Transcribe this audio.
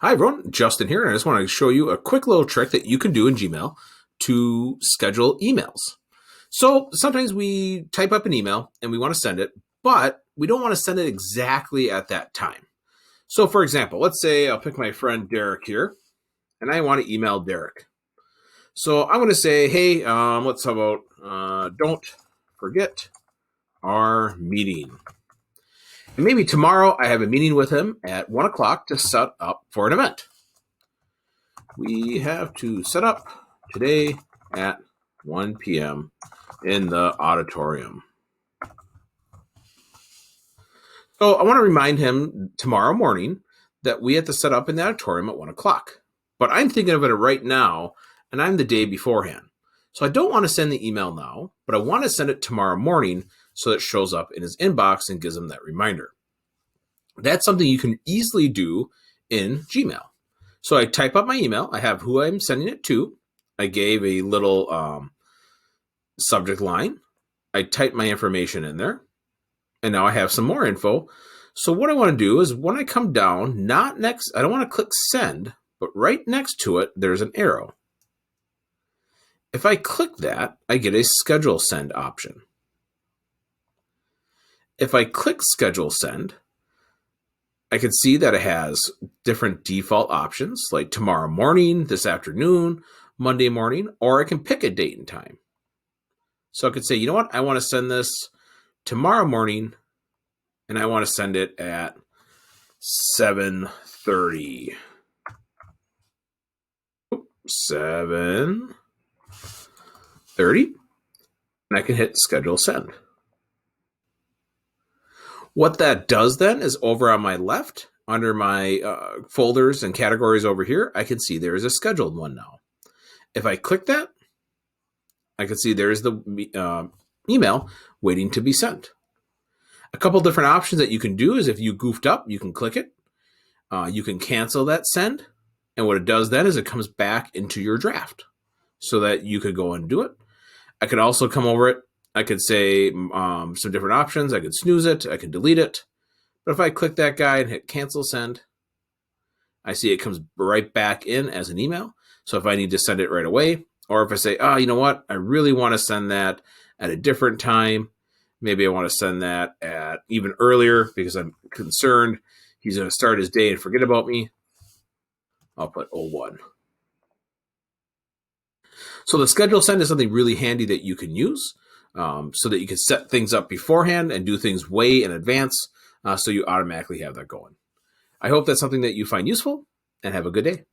Hi everyone, Justin here, and I just want to show you a quick little trick that you can do in Gmail to schedule emails. So sometimes we type up an email and we want to send it, but we don't want to send it exactly at that time. So for example, let's say I'll pick my friend Derek here, and I want to email Derek. So I'm going to say, hey, let's talk about don't forget our meeting. And maybe tomorrow I have a meeting with him at 1 o'clock to set up for an event. We have to set up today at 1 p.m. in the auditorium. So I want to remind him tomorrow morning that we have to set up in the auditorium at 1 o'clock. But I'm thinking of it right now, and I'm the day beforehand. So I don't want to send the email now, but I want to send it tomorrow morning so that it shows up in his inbox and gives him that reminder. That's something you can easily do in Gmail. So I type up my email. I have who I'm sending it to. I gave a little subject line. I type my information in there. And now I have some more info. So what I want to do is when I come down, not next, I don't want to click send, but right next to it, there's an arrow. If I click that, I get a schedule send option. If I click schedule send, I can see that it has different default options like tomorrow morning, this afternoon, Monday morning, or I can pick a date and time. So I could say, you know what? I want to send this tomorrow morning, and I want to send it at 7:30. 7:30. And I can hit schedule send. What that does then is over on my left, under my folders and categories over here, I can see there is a scheduled one now. If I click that, I can see there is the email waiting to be sent. A couple different options that you can do is if you goofed up, you can click it. You can cancel that send. And what it does then is it comes back into your draft so that you could go and do it. I could also come over it. I could say some different options. I could snooze it. I could delete it. But if I click that guy and hit cancel send, I see it comes right back in as an email. So if I need to send it right away, or if I say, oh, you know what? I really want to send that at a different time. Maybe I want to send that at even earlier because I'm concerned he's going to start his day and forget about me. I'll put 01. So the schedule send is something really handy that you can use so that you can set things up beforehand and do things way in advance so you automatically have that going. I hope that's something that you find useful, and have a good day.